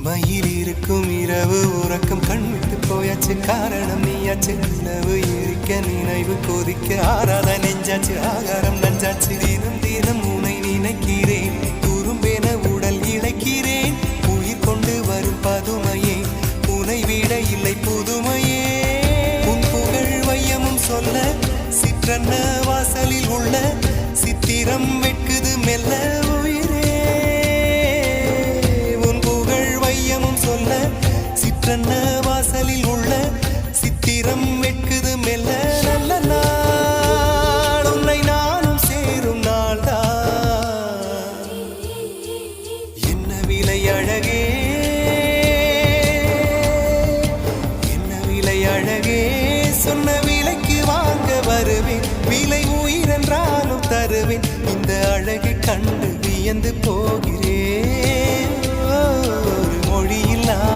தனிமையில் இருக்கும் இரவு உறக்கம் கண்விட்டு போயாச்சு காரணம் நீயாச்சு நிலவு எரிக்க நினைவு கொதிக்க ஆறாத நெஞ்சாச்சு ஆகாரம் நஞ்சாச்சு தினம் தினம் உனை நினைக்கிறேன் குறும்பென உடல் இழைக்கிறேன் உயிர் கொண்டு வரும் பதுமையே உனை விட இல்லை புதுமையே உன் புகழ் வையமும் சொல்ல சிற்றன்ன வாசலில் உள்ள சித்திரம் வெட்குது மெல்ல உயிரே உன் புகழ் வையமும் சொல்ல சிற்றன்ன வாசலில் உள்ள சித்திரம் வெட்குது மெல்ல நல்ல நாள் உன்னை நானும் சேரும் நாள்தான் என்ன விலை அழகே என்ன விலை அழகே சொன்ன விலைக்கு வாங்க வருவேன் விலை உயிரென்றாலும் தருவேன் இந்த அழகை கண்டு வியந்து போகிறேன்